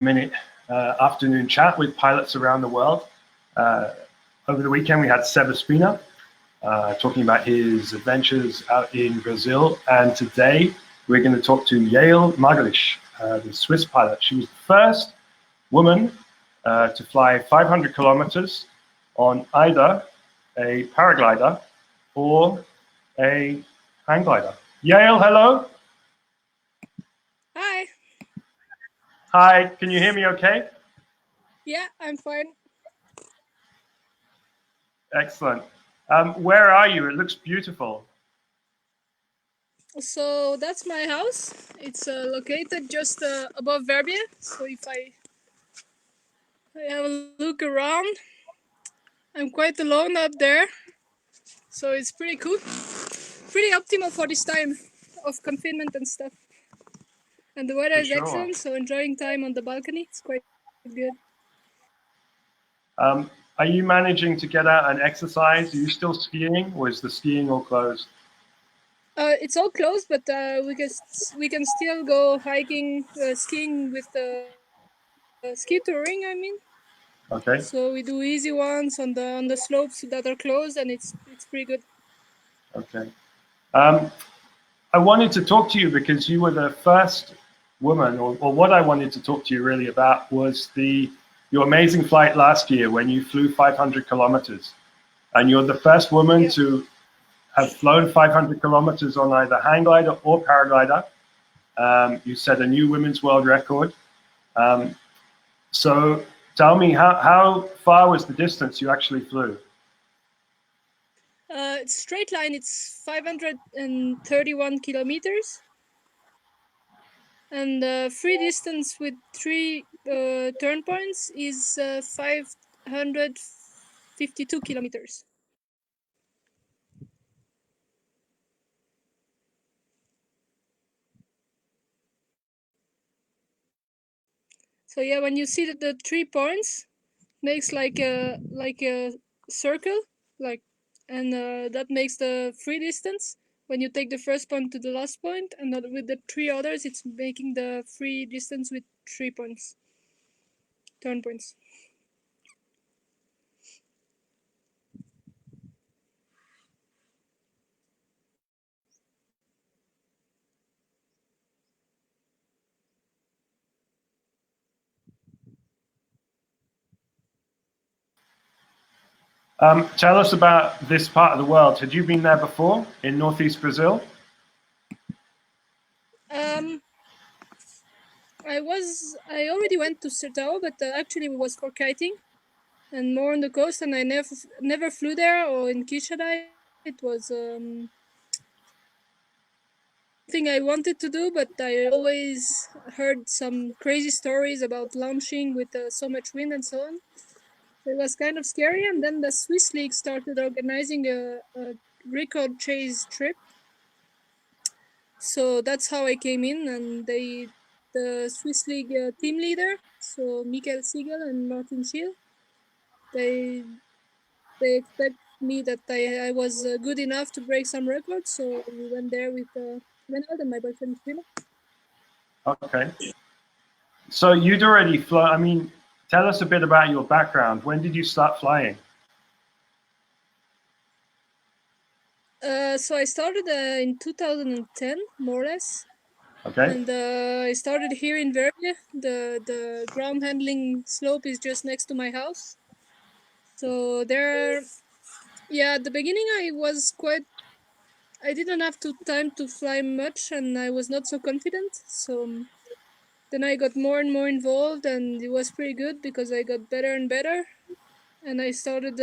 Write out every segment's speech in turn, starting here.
minute afternoon chat with pilots around the world. Over the weekend, we had Seba Spina talking about his adventures out in Brazil. And today, we're going to talk to Yael Margelisch, the Swiss pilot. She was the first woman to fly 500 kilometers on either a paraglider or a hang glider. Yael, hello. Hi. Hi, can you hear me okay? Yeah, I'm fine. Excellent. Where are you? It looks beautiful. So that's my house. It's located just above Verbier. So if I have a look around, I'm quite alone up there. So it's pretty cool. Pretty optimal for this time of confinement and stuff. And the weather is excellent, so enjoying time on the balcony. It's quite good. Are you managing to get out and exercise? Are you still skiing, or is the skiing all closed? It's all closed, but we can still go hiking, skiing with the ski touring. I mean. Okay. So we do easy ones on the slopes that are closed, and it's pretty good. Okay. I wanted to talk to you because you were the first woman, or what I wanted to talk to you really about was your amazing flight last year when you flew 500 kilometers, and you're the first woman to have flown 500 kilometers on either hang glider or paraglider. You set a new women's world record. So tell me, how far was the distance you actually flew? Straight line, it's 531 kilometers. And free distance with 3 turn points is 552 kilometers. So yeah, when you see that the 3 points makes like a circle, and that makes the free distance. When you take the first point to the last point, and with the 3 others, it's making the free distance with 3 points, turn points. Tell us about this part of the world. Had you been there before in northeast Brazil? I already went to Sertão, but actually it was for kiting and more on the coast, and I never flew there or in Quixadá. It was thing I wanted to do, but I always heard some crazy stories about launching with so much wind and so on. It was kind of scary, and then the Swiss League started organizing a record chase trip. So that's how I came in, and the Swiss League team leader, so Michael Siegel and Martin Schill, they expect me that I was good enough to break some records, so we went there with Renald and my boyfriend Philip. Okay. So you'd already flown. I mean, tell us a bit about your background. When did you start flying? So I started in 2010, more or less. Okay. And I started here in Verbier. The ground handling slope is just next to my house. So there, yeah, at the beginning I didn't have time to fly much, and I was not so confident. So then I got more and more involved, and it was pretty good because I got better and better. And I started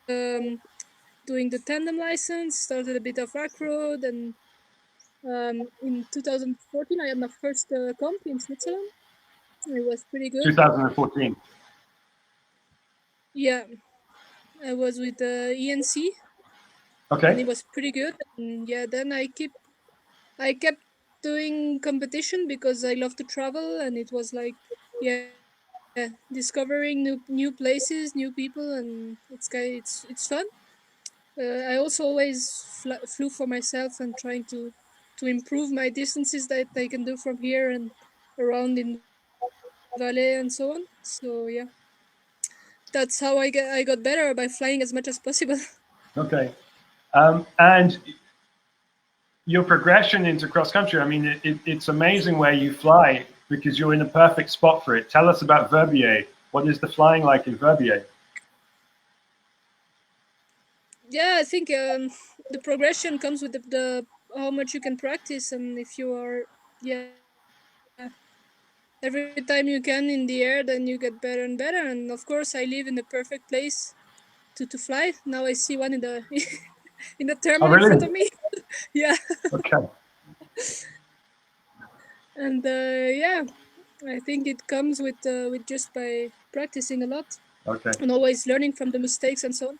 doing the tandem license, started a bit of rack road, and in 2014 I had my first comp in Switzerland. It was pretty good. 2014. Yeah, I was with ENC. Okay. And it was pretty good. And yeah, then I kept doing competition because I love to travel, and it was like, yeah, discovering new places, new people, and it's fun. I also always flew for myself and trying to improve my distances that I can do from here and around in valet and so on. So yeah, that's how I got better, by flying as much as possible. Okay. And your progression into cross country, I mean, it's amazing where you fly because you're in a perfect spot for it. Tell us about Verbier. What is the flying like in Verbier? Yeah, I think the progression comes with the how much you can practice, and if you are, yeah, every time you can in the air, then you get better and better. And of course, I live in the perfect place to fly. Now I see one in the in the terminal Oh, in front of really? me. Yeah, Okay. and yeah, I think it comes with just by practicing a lot Okay. and always learning from the mistakes and so on.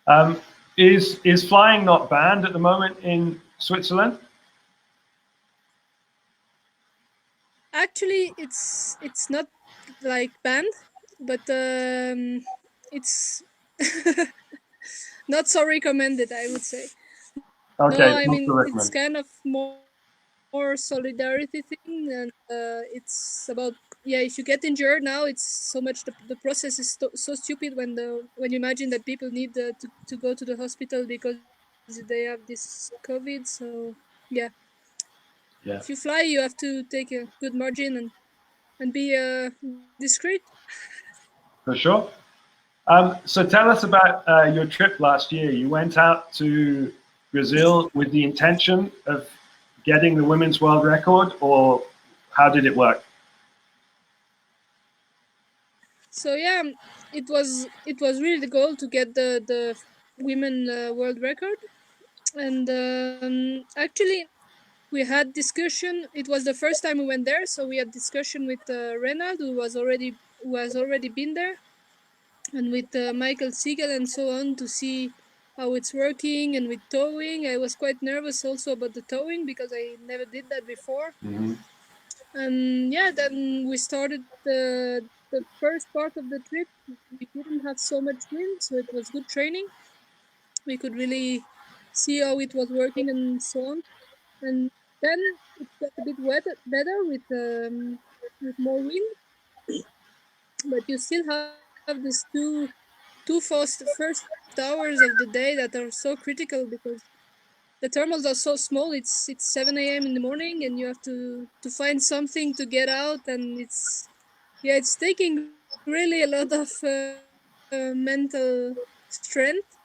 Um, is flying not banned at the moment in Switzerland? Actually, it's not like banned, but it's not so recommended, I would say. No, I Okay, mean not to it's kind recommend. of more solidarity thing, and it's about, yeah. If you get injured now, it's so much the process is so stupid when you imagine that people need to go to the hospital because they have this COVID. So yeah, if you Yeah, fly, you have to take a good margin and be discreet. for sure. So tell us about your trip last year. You went out to Brazil with the intention of getting the women's world record, or how did it work? So yeah, it was really the goal to get the women world record, and actually we had discussion. It was the first time we went there, so we had discussion with Renald, who has already been there, and with Michael Siegel and so on, to see how it's working. And with towing, I was quite nervous also about the towing because I never did that before. Mm-hmm. And yeah, then we started the first part of the trip. We didn't have so much wind, so it was good training. We could really see how it was working and so on. And then it got a bit better with more wind, but you still have this two first hours of the day that are so critical because the thermals are so small. It's 7 a.m. in the morning, and you have to find something to get out, and it's taking really a lot of mental strength.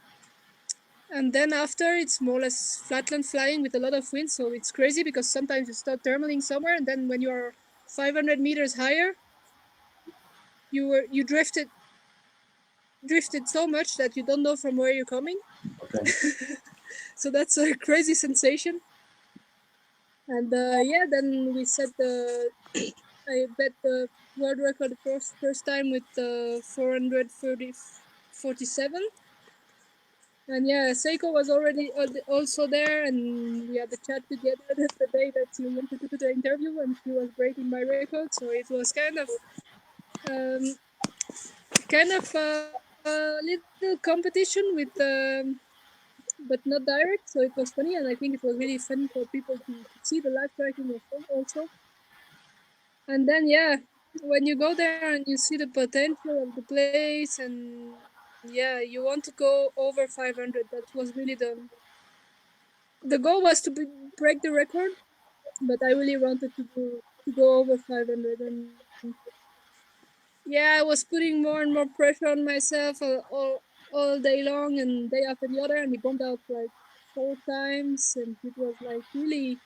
And then after, it's more or less flatland flying with a lot of wind, so it's crazy because sometimes you start thermaling somewhere, and then when you are 500 meters higher, you drifted so much that you don't know from where you're coming. Okay. So that's a crazy sensation. And yeah, then we set the I bet the world record the first time with 447. And yeah, Seiko was already also there, and we had the chat together the day that she wanted to do the interview, and she was breaking my record. So it was um, kind of little competition with, but not direct. So it was funny, and I think it was really fun for people to see the live tracking also. And then yeah, when you go there and you see the potential of the place, and yeah, you want to go over 500. That was really the goal was to break the record, but I really wanted to go over 500. And yeah, I was putting more and more pressure on myself all day long and day after the other, and he bombed out like 4 times, and it was like really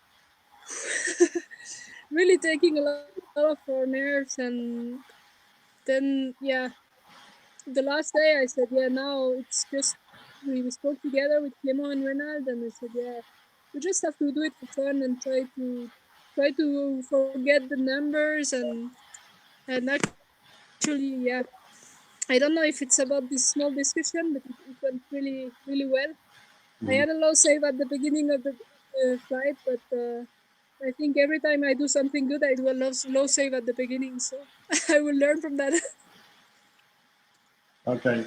really taking a lot of our nerves. And then yeah, the last day I said, yeah, now it's just, we spoke together with Clemo and Renald, and I said, yeah, we just have to do it for fun and try to forget the numbers. And actually, yeah, I don't know if it's about this small discussion, but it went really well. I had a low save at the beginning of the flight, but I think every time I do something good, I do a low save at the beginning, so I will learn from that. Okay.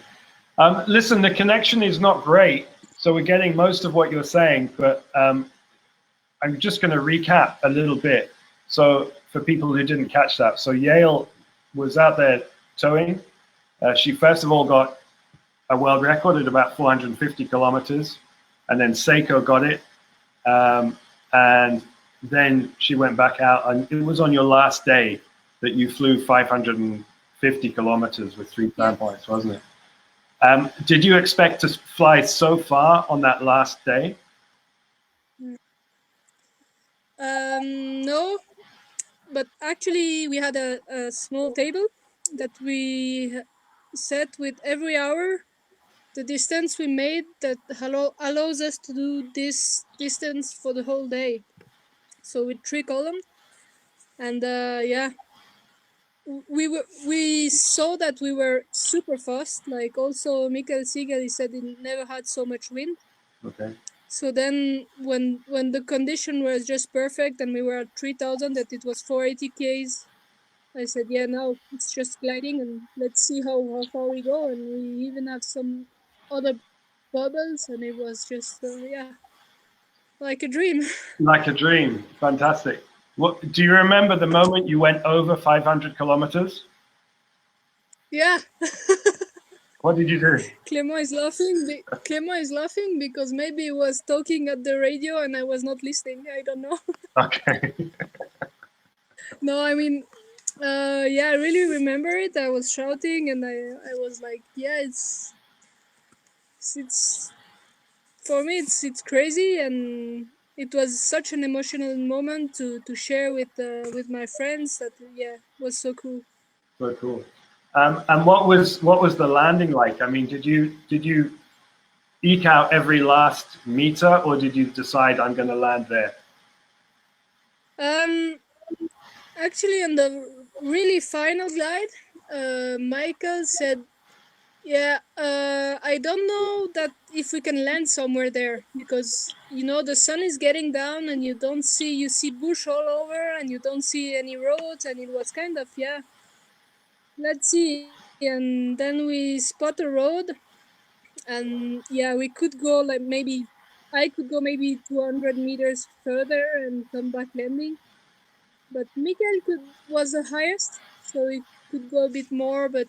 Listen, the connection is not great, so we're getting most of what you're saying, but I'm just going to recap a little bit. So for people who didn't catch that, so Yael was out there towing. She first of all got a world record at about 450 kilometers, and then Seiko got it, and then she went back out, and it was on your last day that you flew 550 kilometers with 3 time points, wasn't it? Did you expect to fly so far on that last day? No, but actually we had a small table that we set with every hour the distance we made that allows us to do this distance for the whole day. So with 3 columns, and yeah, we saw that we were super fast. Like also Michael Siegel, he said he never had so much wind. Okay. So then when the condition was just perfect and we were at 3,000, that it was 480 k's, I said, yeah, now it's just gliding and let's see how far we go. And we even have some other bubbles, and it was just yeah, like a dream. Like a dream. Fantastic. What do you remember the moment you went over 500 kilometers? Yeah. What did you do? Clément is laughing. Clément is laughing because maybe he was talking at the radio and I was not listening. I don't know. Okay. No, I mean, yeah, I really remember it. I was shouting and I was like, yeah, it's for me it's crazy, and it was such an emotional moment to share with my friends that yeah, was so cool. So cool. And what was the landing like? I mean, did you eke out every last meter, or did you decide I'm going to land there? Um, Actually, on the really final glide, Michael said, yeah, I don't know that if we can land somewhere there because you know the sun is getting down and you see bush all over and you don't see any roads, and it was kind of yeah, let's see. And then we spot a road, and yeah, we could go like maybe I could go maybe 200 meters further and come back landing, but Mikael was the highest, so he could go a bit more. But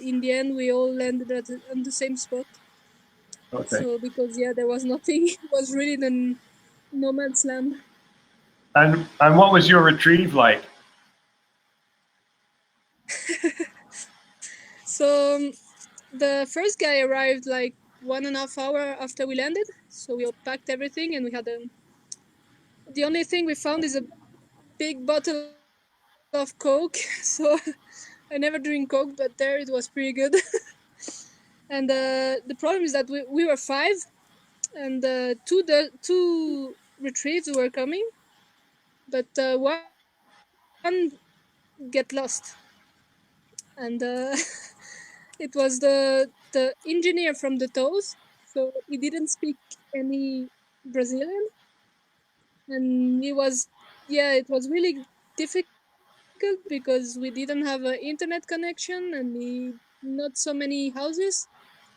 in the end, we all landed on the same spot. Okay. So because yeah, there was nothing. It was really the no man's land. And what was your retrieve like? So the first guy arrived like 1.5 hour after we landed. So we all packed everything, and we had the only thing we found is a big bottle of Coke. So I never drink Coke, but there it was pretty good. And the problem is that we were five, and two retrieves were coming, but one get lost, and it was the engineer from the tows, so he didn't speak any Brazilian, and it was really difficult because we didn't have an internet connection, and not so many houses.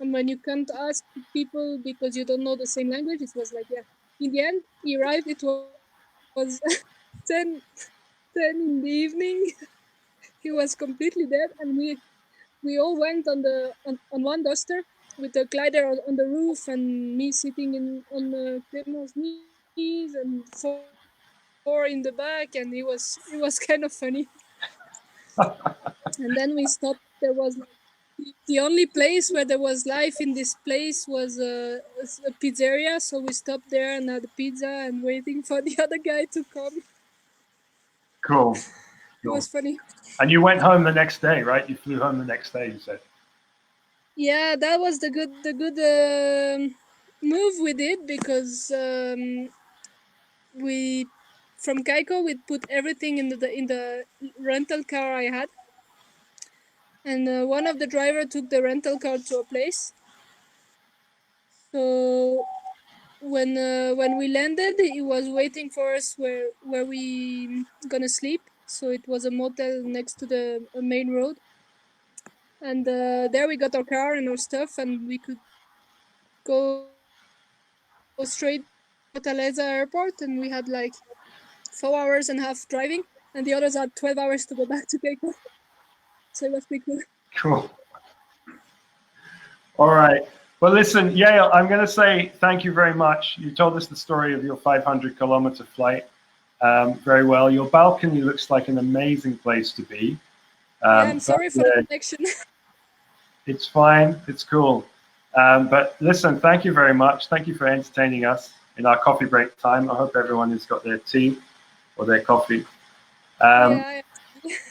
And when you can't ask people because you don't know the same language, it was like yeah. In the end, he arrived. It was 10, 10 in the evening. He was completely dead, and we all went on one duster with the glider on the roof, and me sitting in on Clemo's knees, and four in the back, and it was kind of funny. And then we stopped. There was like the only place where there was life in this place was a pizzeria, so we stopped there and had a pizza and waiting for the other guy to come. Cool. It was Cool. funny. And you went home the next day, right? You flew home the next day, you said. Yeah, that was the good move we did because we from Geico we put everything in the rental car I had, and one of the driver took the rental car to a place. So when we landed, he was waiting for us where we gonna sleep. So it was a motel next to the main road, and there we got our car and our stuff, and we could go straight to Fortaleza airport, and we had like 4 hours and a half driving. and the others had 12 hours to go back to Cape Town. So it was pretty cool. Cool. All right. Well, listen, Yael, I'm going to say thank you very much. You told us the story of your 500-kilometer flight very well. Your balcony looks like an amazing place to be. Yeah, I'm sorry for the connection. It's fine. It's cool. But listen, thank you very much. Thank you for entertaining us in our coffee break time. I hope everyone has got their tea or their coffee. Yeah.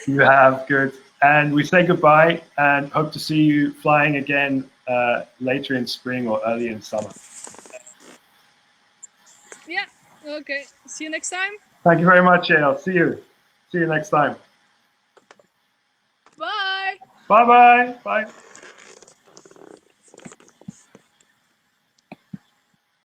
You have, good. And we say goodbye and hope to see you flying again later in spring or early in summer. Yeah, okay. See you next time. Thank you very much, Yael. See you. See you next time. Bye. Bye-bye. Bye.